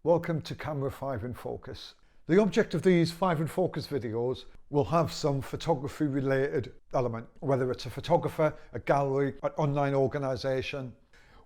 Welcome to Camera 5 in Focus. The object of these 5 in Focus videos will have some photography related element, whether it's a photographer, a gallery, an online organisation.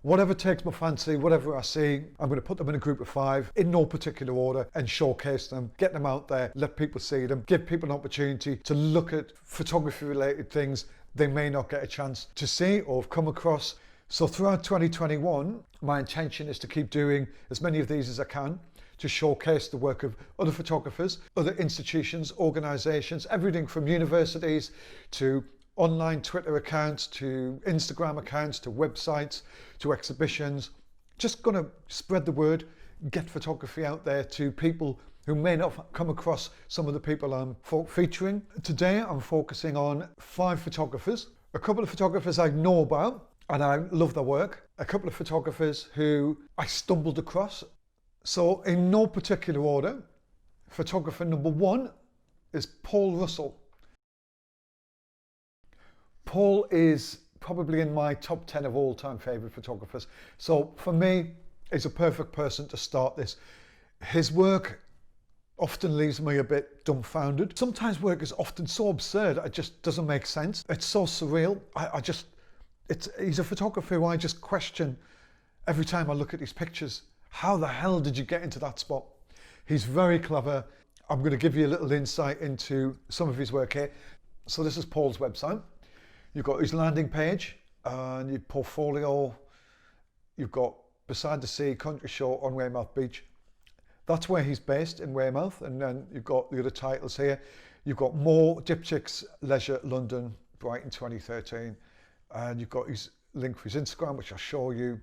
Whatever takes my fancy, whatever I see, I'm going to put them in a group of 5 in no particular order and showcase them, get them out there, let people see them, give people an opportunity to look at photography related things they may not get a chance to see or have come across. So throughout 2021, my intention is to keep doing as many of these as I can to showcase the work of other photographers, other institutions, organisations, everything from universities to online Twitter accounts, to Instagram accounts, to websites, to exhibitions. Just going to spread the word, get photography out there to people who may not have come across some of the people I'm featuring. Today I'm focusing on 5 photographers, a couple of photographers I know about and I love their work, a couple of photographers who I stumbled across. So in no particular order, photographer number 1 is Paul Russell. Paul is probably in my top 10 of all time favourite photographers. So for me, he's a perfect person to start this. His work often leaves me a bit dumbfounded. Sometimes work is often so absurd, it just doesn't make sense. It's so surreal. He's a photographer who I just question every time I look at his pictures. How the hell did you get into that spot? He's very clever. I'm going to give you a little insight into some of his work here. So this is Paul's website. You've got his landing page and your portfolio. You've got Beside the Sea, Country Shore on Weymouth Beach. That's where he's based, in Weymouth. And then you've got the other titles here. You've got More, Diptychs, Leisure, London, Brighton 2013. And you've got his link for his Instagram, which I'll show you.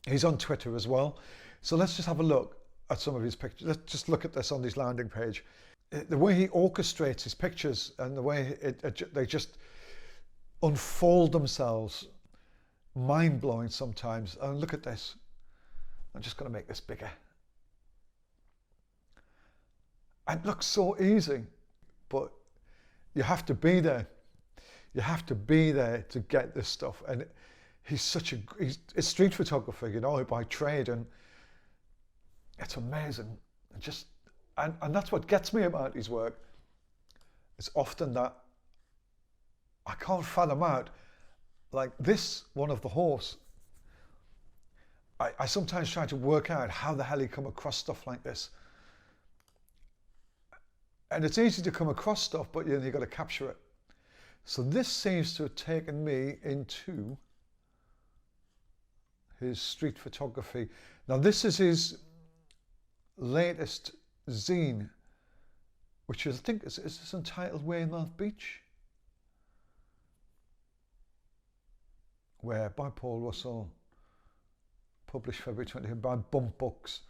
He's on Twitter as well. So let's just have a look at some of his pictures. Let's just look at this on his landing page. The way he orchestrates his pictures and the way they just unfold themselves, mind-blowing sometimes. And look at this. I'm just going to make this bigger. It looks so easy, but you have to be there. You have to be there to get this stuff. And he's a street photographer, you know, by trade, and it's amazing. And that's what gets me about his work. It's often that I can't fathom out, like this one of the horse. I sometimes try to work out how the hell he come across stuff like this. And it's easy to come across stuff, but you've got to capture it. So this seems to have taken me into his street photography. Now this is his latest zine, which is, I think, is this entitled Weymouth Beach? Where, by Paul Russell, published February 20, by Bump Books.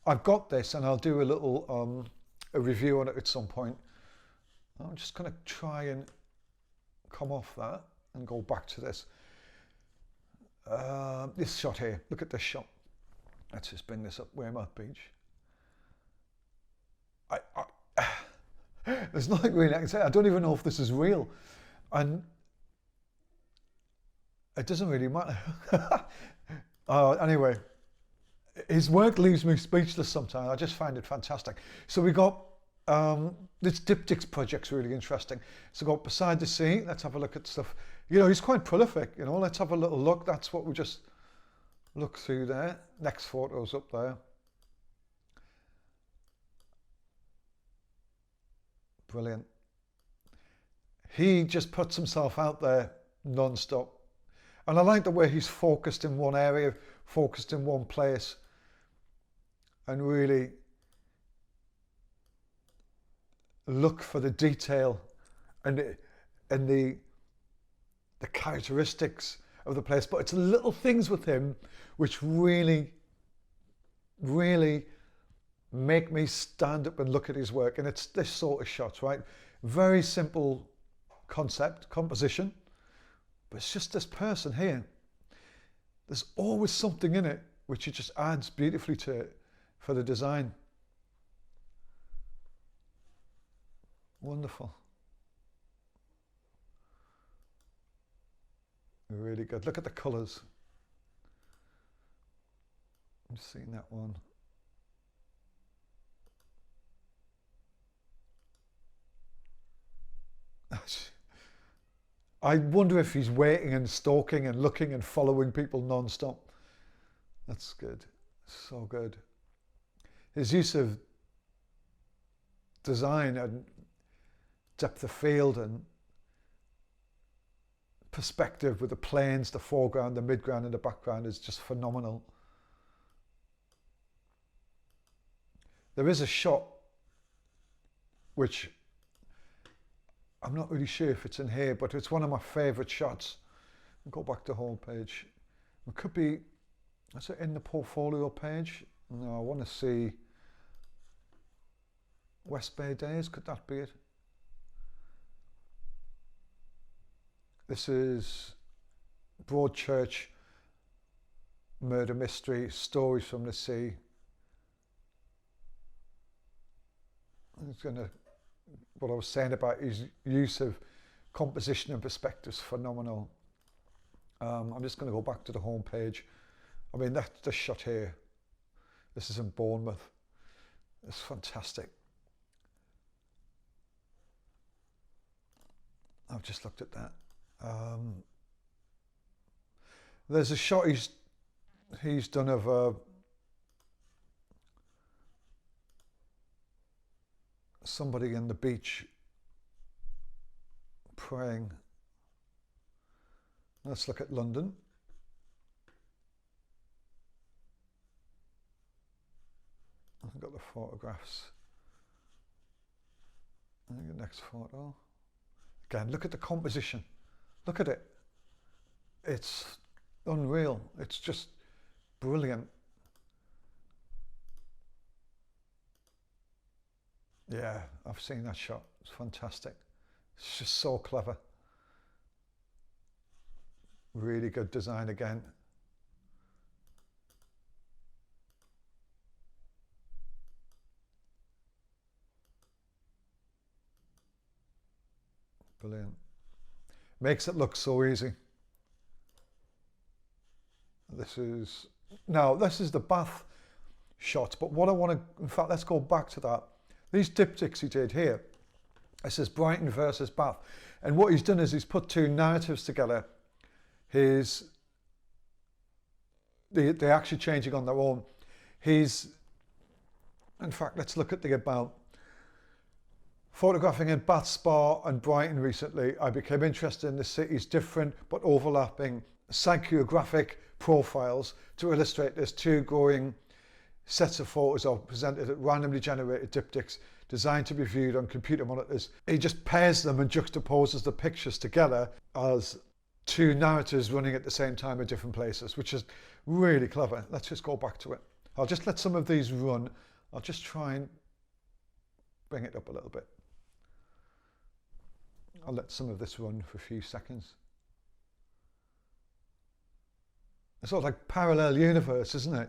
I've got this and I'll do a little a review on it at some point. I'm just going to try and come off that and go back to this. This shot here, look at this shot. Let's just bring this up, Weymouth Beach. There's nothing really I can say. I don't even know if this is real. And it doesn't really matter. Anyway, his work leaves me speechless sometimes. I just find it fantastic. So we got this Diptychs project's really interesting. So got Beside the Sea. Let's have a look at stuff. You know, he's quite prolific. You know, let's have a little look. That's what we just look through there. Next photo's up there. Brilliant. He just puts himself out there non-stop. And I like the way he's focused in one area, focused in one place, and really look for the detail and the characteristics of the place. But it's the little things with him which really make me stand up and look at his work. And it's this sort of shots, right? Very simple concept, composition, but it's just this person here. There's always something in it which it just adds beautifully to it for the design. Wonderful. Really good. Look at the colours. I'm seeing that one. I wonder if he's waiting and stalking and looking and following people non-stop. That's good. So good. His use of design and depth of field and perspective with the planes, the foreground, the midground and the background is just phenomenal. There is a shot which I'm not really sure if it's in here, but it's one of my favourite shots. I'll go back to the home page. It could be, is it in the portfolio page? No, I want to see West Bay Days, could that be it? This is Broadchurch murder mystery, stories from the sea. It's gonna, what I was saying about his use of composition and perspective is phenomenal. I'm just going to go back to the home page. I mean, that's the shot here. This is in Bournemouth. It's fantastic. I've just looked at that. There's a shot he's done of somebody in the beach praying. Let's look at London. I've got the photographs. I think the next photo. Again, look at the composition. Look at it. It's unreal. It's just brilliant. Yeah, I've seen that shot. It's fantastic. It's just so clever. Really good design again. Brilliant. Makes it look so easy. This is the Bath shot, but what I want to, in fact, let's go back to that. These diptychs he did here, it says Brighton versus Bath. And what he's done is he's put two narratives together. They're actually changing on their own. In fact, let's look at the about. Photographing in Bath Spa and Brighton recently, I became interested in the city's different but overlapping psychographic profiles. To illustrate this, two growing sets of photos are presented at randomly generated diptychs designed to be viewed on computer monitors. He just pairs them and juxtaposes the pictures together as two narratives running at the same time in different places, which is really clever. Let's just go back to it. I'll just let some of these run. I'll just try and bring it up a little bit. I'll let some of this run for a few seconds. It's sort of like parallel universe, isn't it?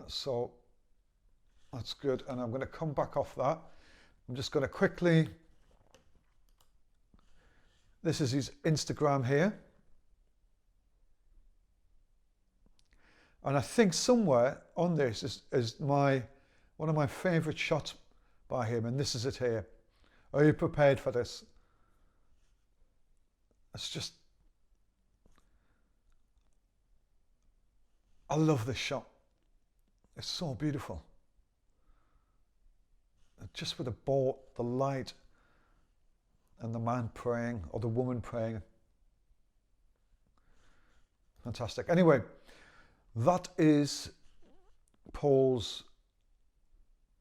So that's good. And I'm going to come back off that. I'm just going to quickly, this is his Instagram here. And I think somewhere on this is one of my favourite shots by him, and this is it here. Are you prepared for this? It's just, I love this shot. It's so beautiful. Just with the boat, the light, and the man praying, or the woman praying. Fantastic. Anyway, that is Paul's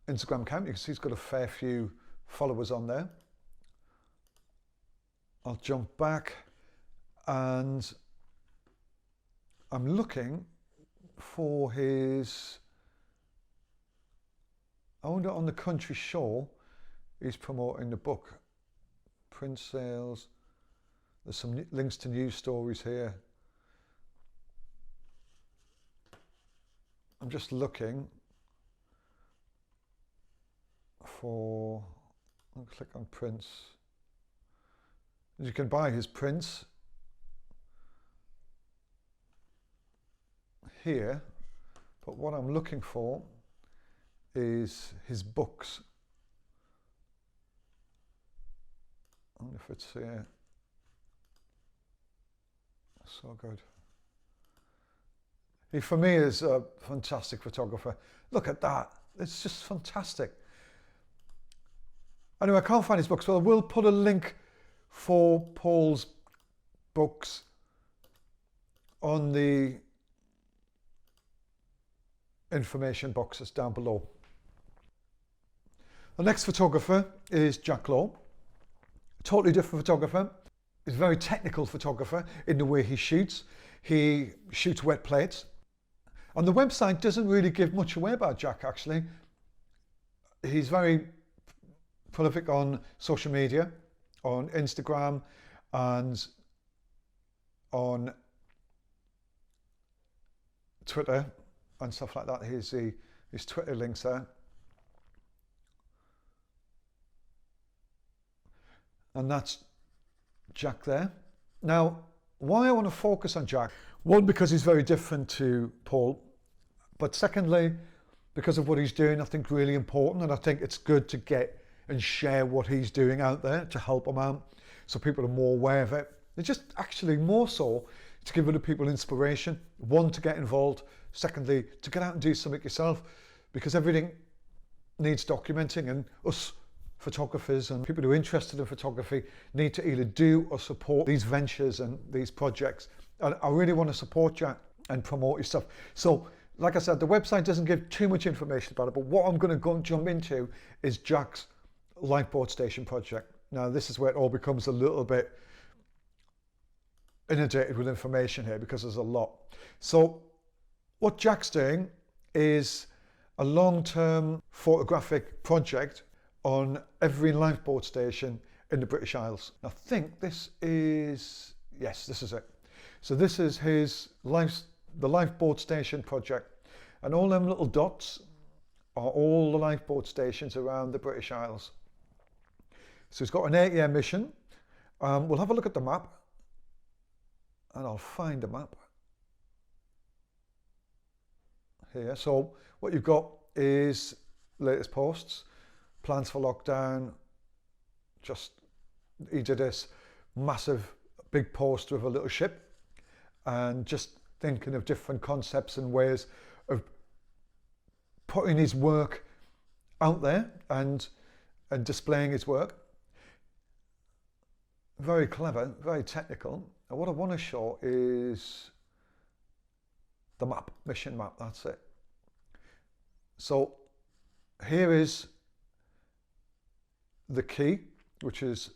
Instagram account. You can see he's got a fair few followers on there. I'll jump back and I'm looking for his, I wonder on the country shore, he's promoting the book. Print sales. There's some links to news stories here. I'm just looking for, I'll click on prints. You can buy his prints. here, but what I'm looking for is his books. I wonder if it's here. So good. He, for me, is a fantastic photographer. Look at that. It's just fantastic. Anyway, I can't find his books, but I will put a link for Paul's books on the information boxes down below. The next photographer is Jack Lowe. Totally different photographer. He's a very technical photographer in the way he shoots. He shoots wet plates. And the website doesn't really give much away about Jack, actually. He's very prolific on social media, on Instagram and on Twitter and stuff like that. Here's his Twitter links there. And that's Jack there. Now, why I want to focus on Jack, one, because he's very different to Paul, but secondly, because of what he's doing, I think really important, and I think it's good to get and share what he's doing out there to help him out so people are more aware of it. It's just actually more so to give other people inspiration, one, to get involved, secondly, to get out and do something yourself, because everything needs documenting, and us photographers and people who are interested in photography need to either do or support these ventures and these projects. And I really want to support Jack and promote his stuff. So, like I said, the website doesn't give too much information about it, but what I'm going to go and jump into is Jack's Lifeboat Station project. Now, this is where it all becomes a little bit inundated with information here, because there's a lot. So, what Jack's doing is a long-term photographic project on every lifeboat station in the British Isles. I think this is, yes, this is it. So this is the Lifeboat Station project, and all them little dots are all the lifeboat stations around the British Isles. So he's got an 8-year mission. We'll have a look at the map, and I'll find the map here. So what you've got is latest posts, plans for lockdown. He did this massive big post with a little ship, and just thinking of different concepts and ways of putting his work out there and displaying his work. Very clever, very technical. And what I want to show is the map, mission map, that's it. So here is the key, which is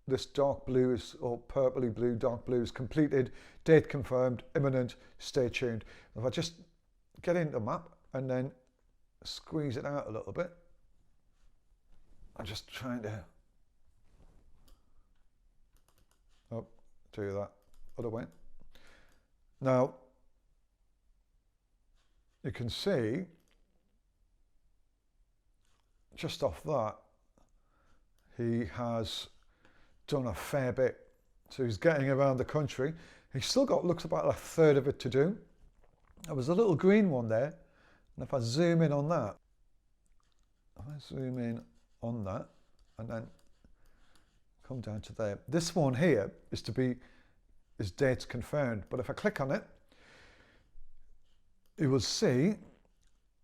this dark blue, or purpley blue, dark blue is completed, date confirmed, imminent, stay tuned. If I just get into the map and then squeeze it out a little bit, I'm just trying to, do that other way. Now, you can see just off that, he has done a fair bit. So he's getting around the country. He's still got, looks about a third of it to do. There was a little green one there. And if I zoom in on that, and then come down to there. This one here is dates confirmed. But if I click on it, you will see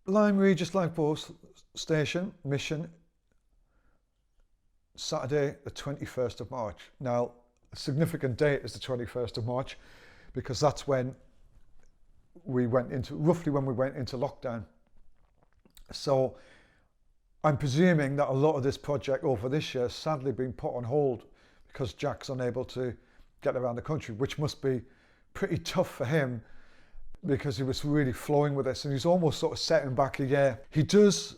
Lyme Regis Lifeboat Station mission, Saturday the 21st of March. Now, a significant date is the 21st of March, because that's when we went into, roughly when we went into lockdown. So I'm presuming that a lot of this project over this year has sadly been put on hold because Jack's unable to get around the country, which must be pretty tough for him, because he was really flowing with this, and he's almost sort of setting back a year. He does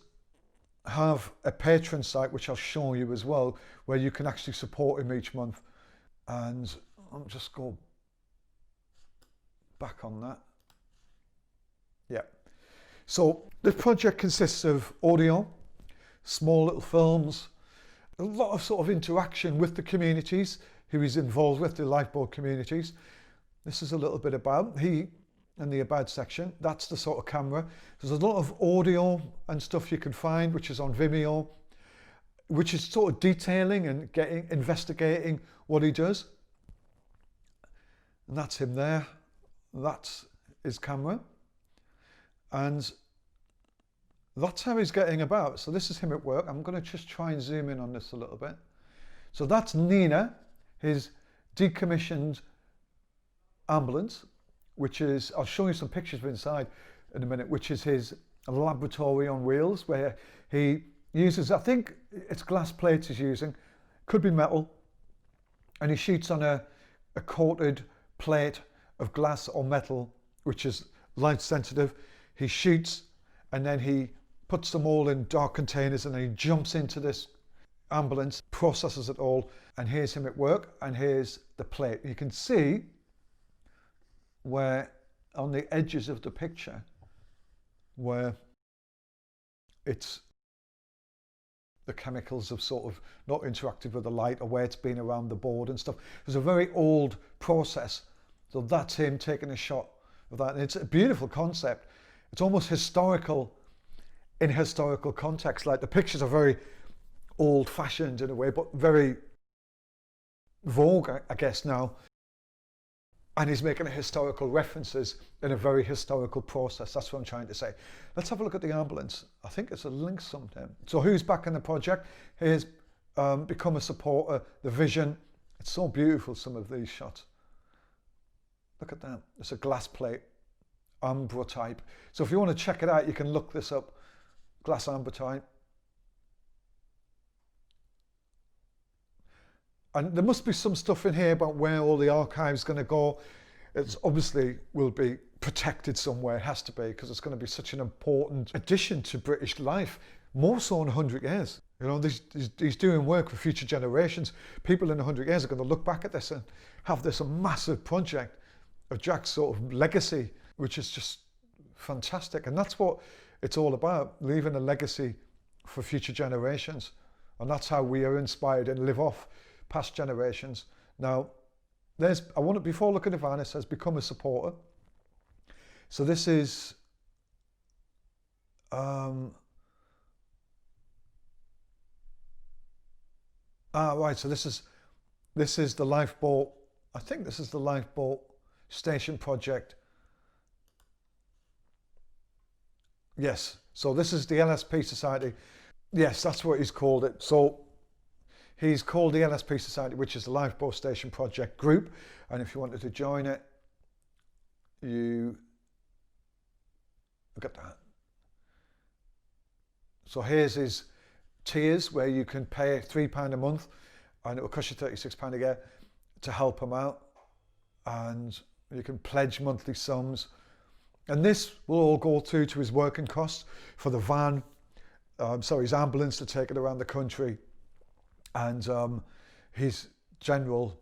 have a Patreon site, which I'll show you as well, where you can actually support him each month. And I'll just go back on that. Yeah. So the project consists of audio, small little films, a lot of sort of interaction with the communities who he's involved with, the lifeboat communities. This is a little bit about. He in the about section. That's the sort of camera. There's a lot of audio and stuff you can find, which is on Vimeo, which is sort of detailing and investigating what he does. And that's him there. That's his camera. And that's how he's getting about. So this is him at work. I'm going to just try and zoom in on this a little bit. So that's Nina, his decommissioned ambulance, which is, I'll show you some pictures of inside in a minute, which is his laboratory on wheels, where he uses, I think it's glass plates he's using, could be metal, and he shoots on a coated plate of glass or metal, which is light sensitive. He shoots and then he puts them all in dark containers, and then he jumps into this ambulance, processes it all, and here's him at work, and here's the plate. You can see where on the edges of the picture where it's the chemicals have sort of not interacted with the light, or where it's been around the board and stuff. It's a very old process. So that's him taking a shot of that. And it's a beautiful concept. It's almost historical in historical context. Like the pictures are very old-fashioned in a way, but very vogue, I guess, now. And he's making historical references in a very historical process. That's what I'm trying to say. Let's have a look at the ambulance. I think it's a link sometime. So who's back in the project? Here's become a supporter, the vision. It's so beautiful, some of these shots. Look at that. It's a glass plate, amber type. So if you want to check it out, you can look this up. Glass amber type. And there must be some stuff in here about where all the archive's going to go. It's obviously will be protected somewhere. It has to be, because it's going to be such an important addition to British life, more so in 100 years. You know, he's doing work for future generations. People in 100 years are going to look back at this and have this a massive project of Jack's sort of legacy, which is just fantastic. And that's what it's all about, leaving a legacy for future generations. And that's how we are inspired and live off past generations. Now, before looking at the van, it says become a supporter. So this is right, so this is the Lifeboat. I think this is the Lifeboat station project. Yes, so this is the LSP Society. Yes, that's what he's called it. So he's called the LSP Society, which is the Lifeboat Station Project Group. And if you wanted to join it, you look at that. So here's his tiers, where you can pay £3 a month, and it will cost you £36 a year to help him out. And you can pledge monthly sums. And this will all go through to his working costs for the van, his ambulance to take it around the country, and his general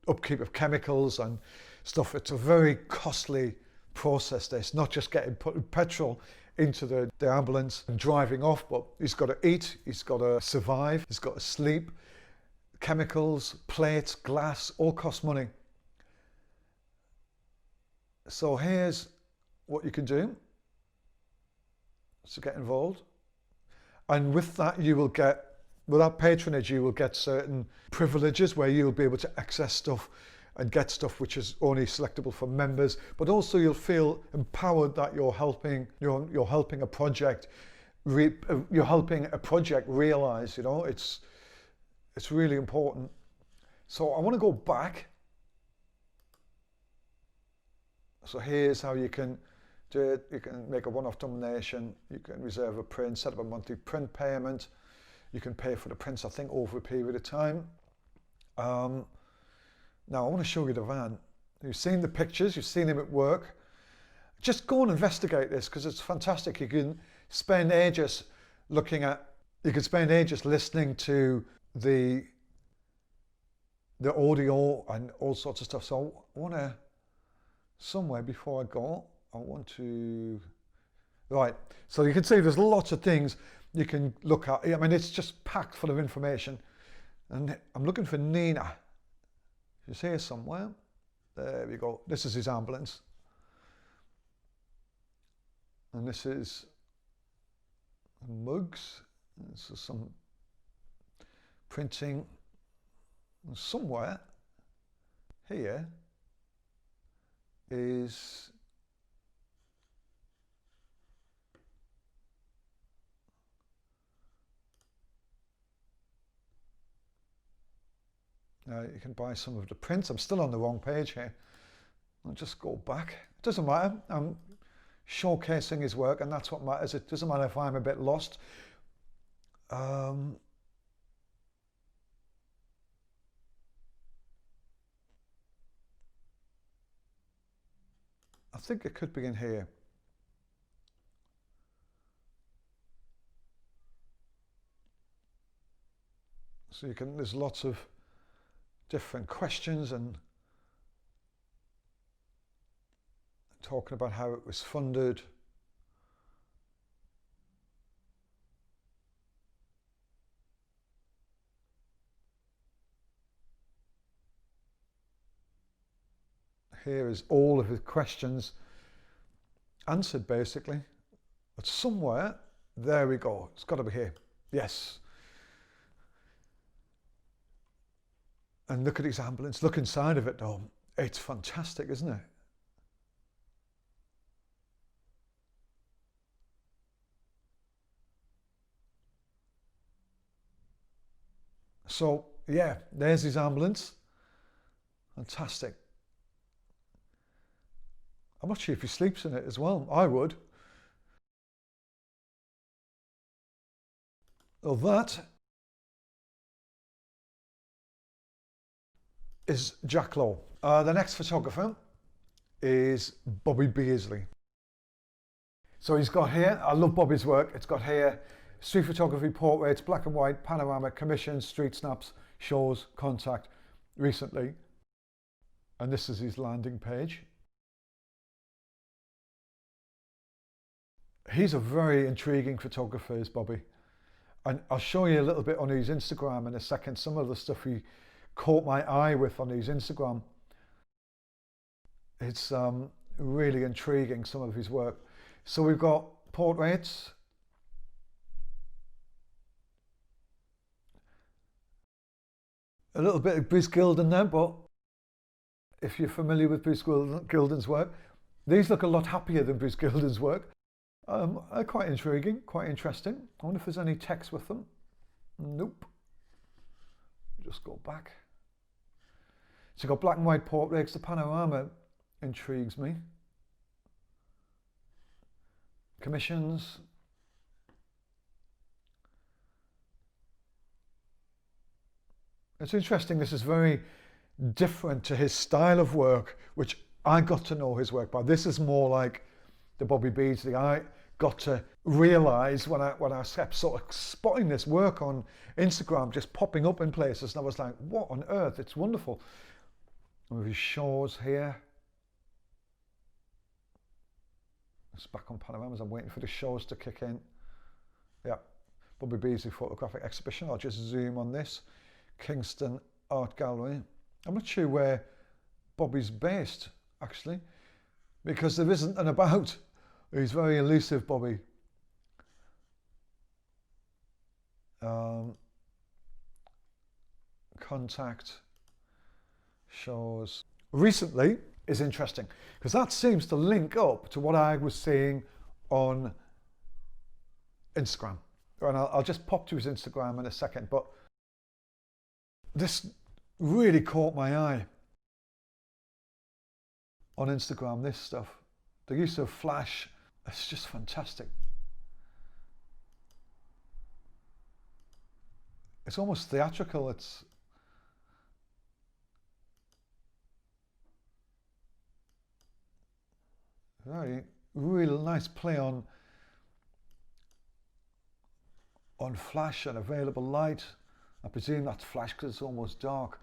upkeep of chemicals and stuff. It's a very costly process, this, not just putting petrol into the ambulance and driving off, but he's got to eat, he's got to survive, he's got to sleep. Chemicals, plates, glass, all cost money. So here's what you can do to get involved. And with that, you will get, without patronage, you will get certain privileges where you'll be able to access stuff and get stuff which is only selectable for members, but also you'll feel empowered that you're helping a project, you're helping a project realize, you know, it's really important. So I want to go back. So here's how you can do it. You can make a one-off donation, you can reserve a print, set up a monthly print payment. You can pay for the prints, I think, over a period of time. Now I want to show you the van. You've seen the pictures, you've seen him at work. Just go and investigate this, because it's fantastic. You can spend ages listening to the audio and all sorts of stuff. So I want to, somewhere before I go, right, so you can see there's lots of things you can look at. I mean, it's just packed full of information. And I'm looking for Nina. She's here somewhere. There we go. This is his ambulance. And this is mugs. This is some printing. And somewhere here is you can buy some of the prints. I'm still on the wrong page here. I'll just go back. It doesn't matter. I'm showcasing his work, and that's what matters. It doesn't matter if I'm a bit lost. I think it could be in here. So you can, there's lots of different questions and talking about how it was funded. Here is all of his questions answered basically. But somewhere, there we go. It's got to be here. Yes. And look at his ambulance. Look inside of it though. It's fantastic, isn't it? So yeah, there's his ambulance. Fantastic. I'm not sure if he sleeps in it as well. I would. Well, that is Jack Lowe. The next photographer is Bobby Beasley. So he's got here, I love Bobby's work, it's got here street photography, portraits, black and white, panoramic, commissions, street snaps, shows, contact, recently. And this is his landing page. He's a very intriguing photographer, is Bobby. And I'll show you a little bit on his Instagram in a second, some of the stuff he caught my eye with on his Instagram. It's really intriguing, some of his work. So we've got portraits, a little bit of Bruce Gilden there, but if you're familiar with Bruce Gilden's work, these look a lot happier than Bruce Gilden's work. Quite intriguing, quite interesting. I wonder if there's any text with them. Nope. Just go back. So you've got black and white portraits. The panorama intrigues me. Commissions. It's interesting, this is very different to his style of work, which I got to know his work by. This is more like the Bobby Beasley. I got to realise when I kept sort of spotting this work on Instagram just popping up in places, and I was like, what on earth, it's wonderful. Some of his shows here. It's back on panoramas, I'm waiting for the shows to kick in. Yeah, Bobby Beasley photographic exhibition. I'll just zoom on this. Kingston Art Gallery. I'm not sure where Bobby's based actually, because there isn't an about. He's very elusive, Bobby. Contact, shows. Recently is interesting because that seems to link up to what I was seeing on Instagram. And I'll just pop to his Instagram in a second, but this really caught my eye on Instagram, this stuff. The use of flash, it's just fantastic. It's almost theatrical. It's very, really nice play on flash and available light. I presume that's flash because it's almost dark.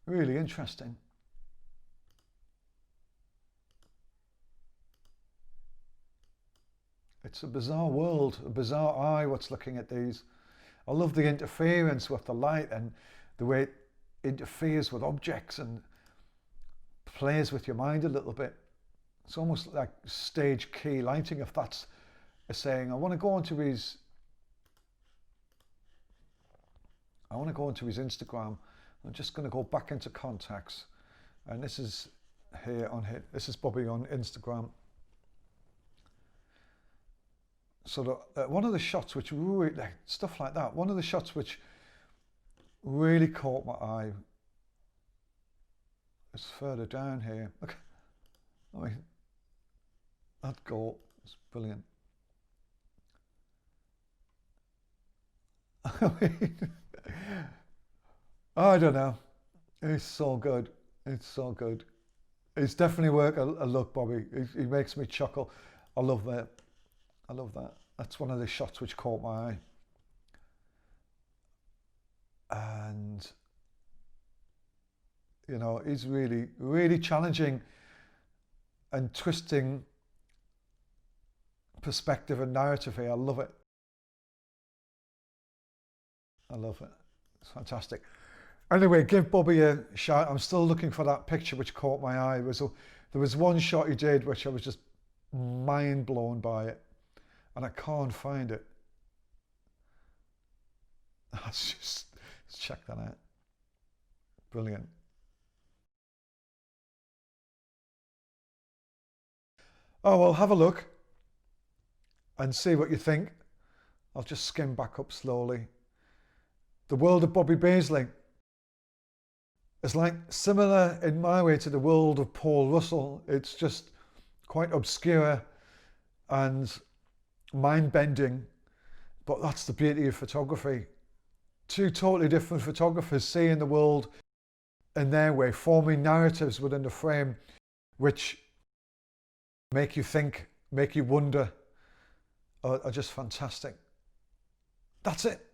Really interesting. It's a bizarre world, a bizarre eye what's looking at these. I love the interference with the light and the way it interferes with objects and plays with your mind a little bit. It's almost like stage key lighting, if that's a saying. I want to go onto his Instagram. I'm just going to go back into contacts, and this is this is Bobby on Instagram. So one of the shots which really, like, stuff like that, one of the shots which really caught my eye is further down here. Look, I mean, that goal is brilliant. I mean, I don't know. It's so good. It's so good. It's definitely worth a look, Bobby. He makes me chuckle. I love that. I love that. That's one of the shots which caught my eye. And, you know, he's really, really challenging and twisting perspective and narrative here. I love it. I love it. It's fantastic. Anyway, give Bobby a shout. I'm still looking for that picture which caught my eye. There was one shot he did which I was just mind blown by it, and I can't find it. Let's check that out. Brilliant. Oh, well, have a look and see what you think. I'll just skim back up slowly. The world of Bobby Beasley is like similar in my way to the world of Paul Russell. It's just quite obscure and mind-bending, but that's the beauty of photography. Two totally different photographers seeing the world in their way, forming narratives within the frame which make you think, make you wonder, are just fantastic. That's it.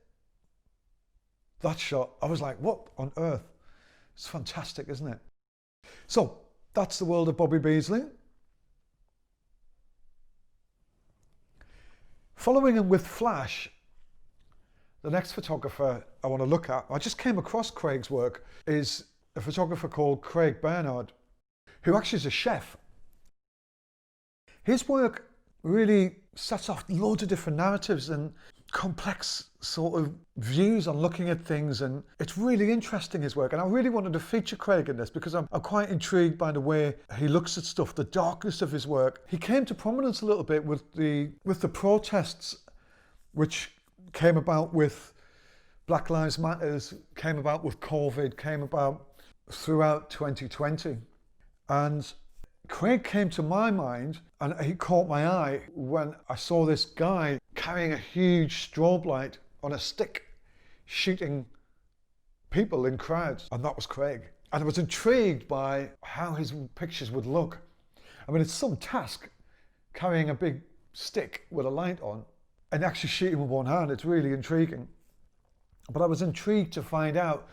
That shot, I was like, what on earth? It's fantastic, isn't it? So that's the world of Bobby Beasley. Following him with Flash, the next photographer I want to look at, I just came across Craig's work, is a photographer called Craig Bernard, who actually is a chef. His work really sets off loads of different narratives and complex sort of views on looking at things, and it's really interesting, his work. And I really wanted to feature Craig in this because I'm quite intrigued by the way he looks at stuff, the darkness of his work. He came to prominence a little bit with the protests which came about with Black Lives Matters, came about with COVID, came about throughout 2020. And Craig came to my mind and he caught my eye when I saw this guy carrying a huge strobe light on a stick, shooting people in crowds, and that was Craig. And I was intrigued by how his pictures would look. I mean, it's some task carrying a big stick with a light on and actually shooting with one hand. It's really intriguing. But I was intrigued to find out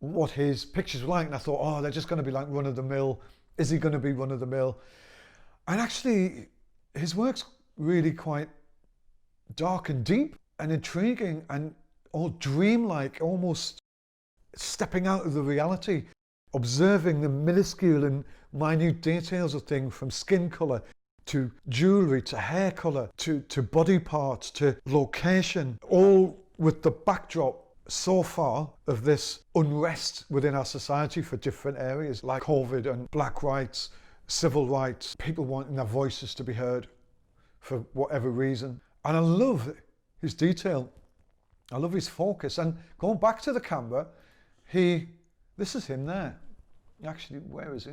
what his pictures were like, and I thought, oh, they're just going to be like run-of-the-mill. Is he going to be run-of-the-mill? And actually, his work's really quite dark and deep and intriguing and all dreamlike, almost stepping out of the reality, observing the minuscule and minute details of things, from skin colour to jewellery to hair colour to body parts to location, all with the backdrop so far of this unrest within our society for different areas like COVID and black rights, civil rights, people wanting their voices to be heard for whatever reason. And I love his detail. I love his focus. And going back to the camera, this is him there. Actually, where is he?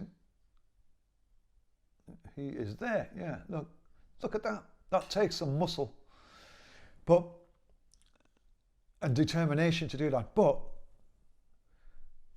He is there. Yeah, look at that. That takes some muscle. And determination to do that. But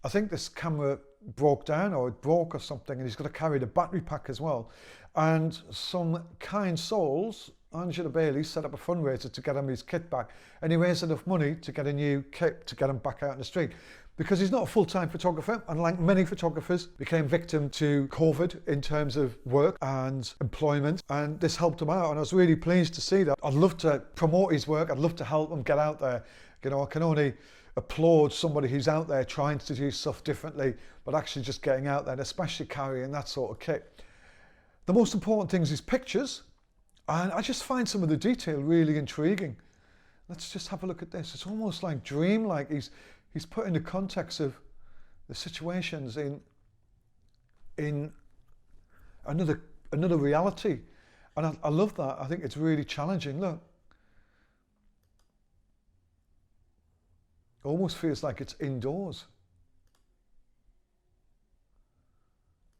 I think this camera broke down, or it broke or something, and he's got to carry the battery pack as well. And some kind souls, Angela Bailey, set up a fundraiser to get him his kit back, and he raised enough money to get a new kit to get him back out in the street. Because he's not a full-time photographer, and like many photographers, became victim to COVID in terms of work and employment, and this helped him out, and I was really pleased to see that. I'd love to promote his work, I'd love to help him get out there. You know, I can only applaud somebody who's out there trying to do stuff differently, but actually just getting out there, and especially carrying that sort of kit. The most important thing is his pictures, and I just find some of the detail really intriguing. Let's just have a look at this. It's almost like dreamlike. He's put in the context of the situations in another reality, and I love that. I think it's really challenging. Look, almost feels like it's indoors.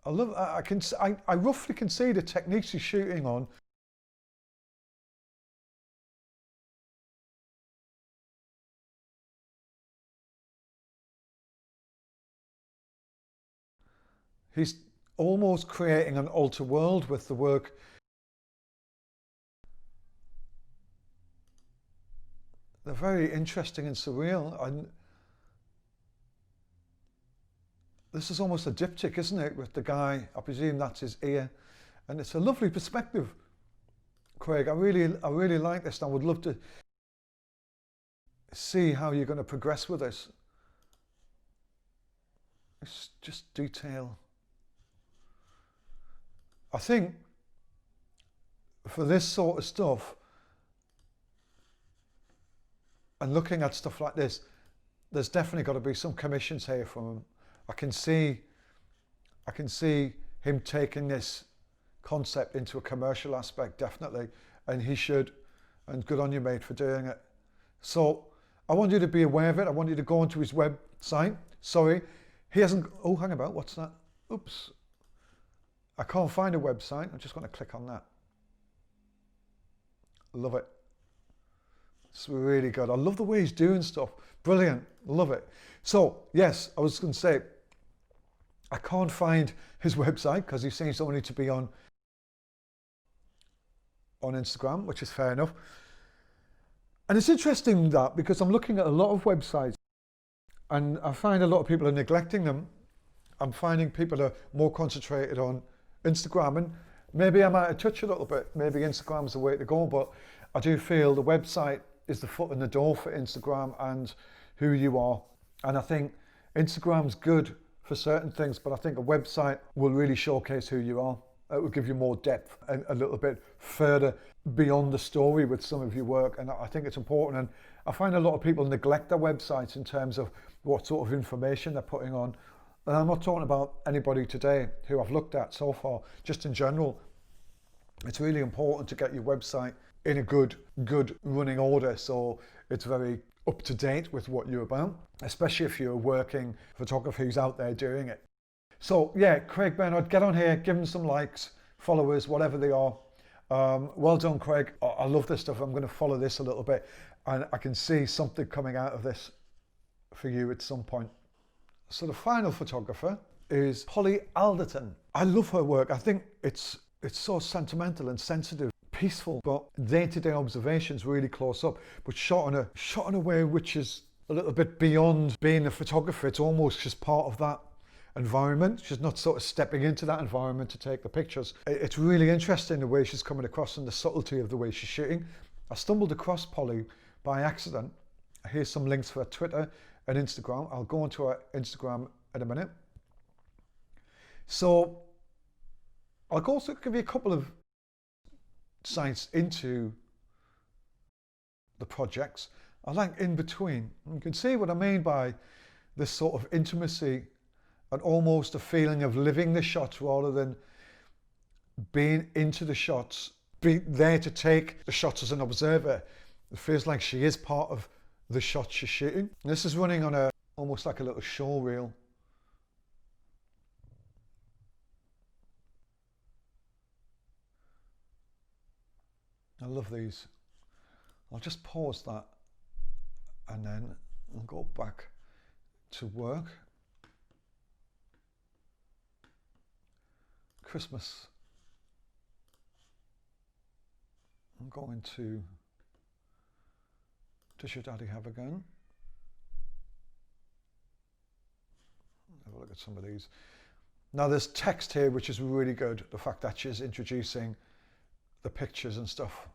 I love. I roughly can see the techniques he's shooting on. He's almost creating an alter world with the work. They're very interesting and surreal. And this is almost a diptych, isn't it, with the guy? I presume that's his ear, and it's a lovely perspective, Craig. I really like this, and I would love to see how you're going to progress with this. It's just detail. I think for this sort of stuff, and looking at stuff like this, there's definitely got to be some commissions here from him. I can see him taking this concept into a commercial aspect, definitely, and he should, and good on you, mate, for doing it. So I want you to be aware of it. I want you to go onto his website. Sorry, he hasn't, oh, hang about, what's that? Oops. I can't find a website. I'm just going to click on that. Love it. It's really good. I love the way he's doing stuff. Brilliant. Love it. So, yes, I was going to say, I can't find his website because he seems only to be on Instagram, which is fair enough. And it's interesting that, because I'm looking at a lot of websites and I find a lot of people are neglecting them. I'm finding people are more concentrated on Instagram, and maybe I'm out of touch a little bit. Maybe Instagram's the way to go, but I do feel the website is the foot in the door for Instagram and who you are. And I think Instagram's good for certain things, but I think a website will really showcase who you are. It will give you more depth and a little bit further beyond the story with some of your work. And I think it's important. And I find a lot of people neglect their websites in terms of what sort of information they're putting on. And I'm not talking about anybody today who I've looked at so far, just in general. It's really important to get your website in a good running order, so it's very up to date with what you're about, especially if you're a working photographer who's out there doing it. So yeah, Craig Bernard, get on here, give him some likes, followers, whatever they are. Well done, Craig. I love this stuff. I'm going to follow this a little bit, and I can see something coming out of this for you at some point. So the final photographer is Polly Alderton. I love her work. I think it's so sentimental and sensitive, peaceful, but day-to-day observations really close up, but shot in a way which is a little bit beyond being a photographer. It's almost just part of that environment. She's not sort of stepping into that environment to take the pictures. It's really interesting the way she's coming across and the subtlety of the way she's shooting. I stumbled across Polly by accident. Here's some links for her Twitter and Instagram. I'll go onto her Instagram in a minute. So I'll also give you a couple of sites into the projects. I like in between. You can see what I mean by this sort of intimacy and almost a feeling of living the shots rather than being into the shots, be there to take the shots as an observer. It feels like she is part of the shots she's shooting. And this is running on almost like a little show reel. I love these. I'll just pause that and then I'll go back to work. Christmas. I'm going to Does Your Daddy Have a Gun? Have a look at some of these. Now there's text here which is really good. The fact that she's introducing the pictures and stuff.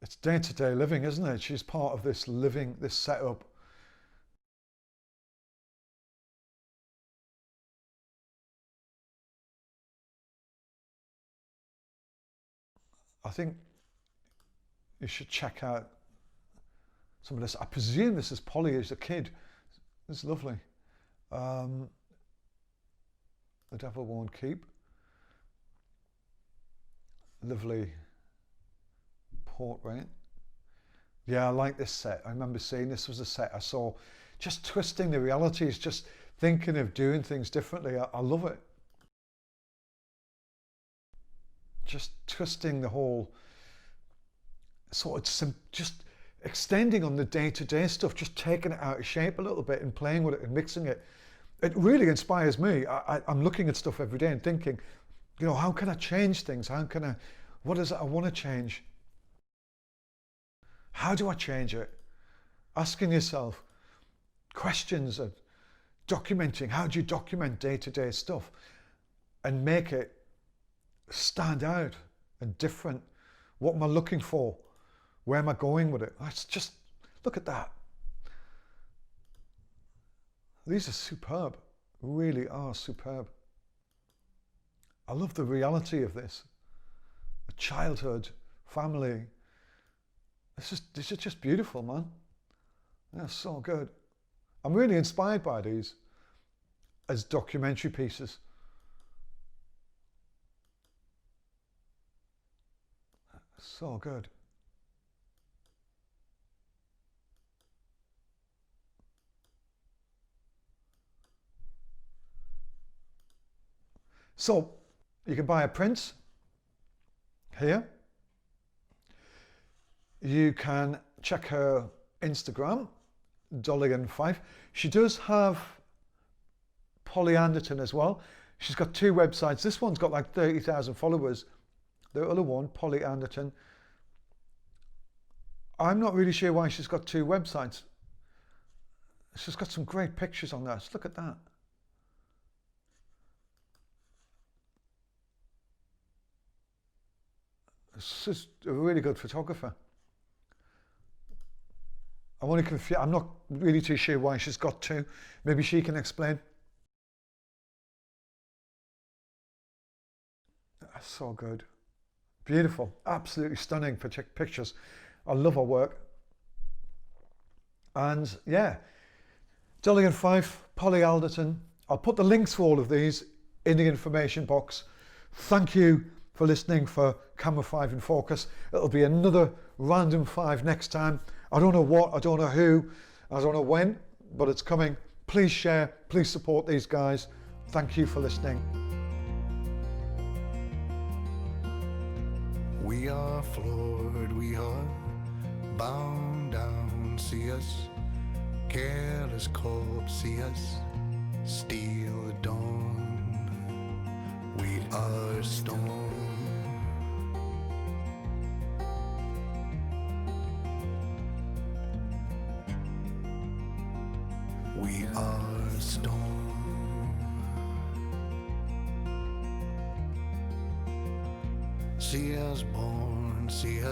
It's day-to-day living, isn't it? She's part of this living, this setup. I think you should check out some of this. I presume this is Polly as a kid. It's lovely. The Devil Won't Keep. Lovely portrait. Yeah, I like this set. I remember seeing this was a set I saw, just twisting the realities, just thinking of doing things differently. I love it. Just twisting the whole sort of just extending on the day-to-day stuff, just taking it out of shape a little bit and playing with it and mixing it. It really inspires me. I'm looking at stuff every day and thinking, you know, how can I change things? What is it I want to change? How do I change it? Asking yourself questions of documenting. How do you document day-to-day stuff and make it stand out and different? What am I looking for? Where am I going with it? It's just, look at that. These are superb, really are superb. I love the reality of this. The childhood, family. This is just beautiful, man. They're so good. I'm really inspired by these as documentary pieces. So good. So you can buy a print here. You can check her Instagram, Dolligan5. She does have Polly Anderton as well. She's got two websites. This one's got like 30,000 followers. The other one, Polly Anderton, I'm not really sure why she's got two websites. She's got some great pictures on that. Look at that. She's a really good photographer. I'm not really too sure why she's got two. Maybe she can explain. That's so good. Beautiful. Absolutely stunning pictures. I love her work. And yeah, Dolligan5, Polly Alderton. I'll put the links for all of these in the information box. Thank you for listening for Camera 5 in Focus. It'll be another random 5 next time. I don't know what, I don't know who, I don't know when, but it's coming. Please share, please support these guys. Thank you for listening. We are floored, we are bound down. See us, careless corpse, see us, steal the dawn. We are storm. We are storm. See us born, see us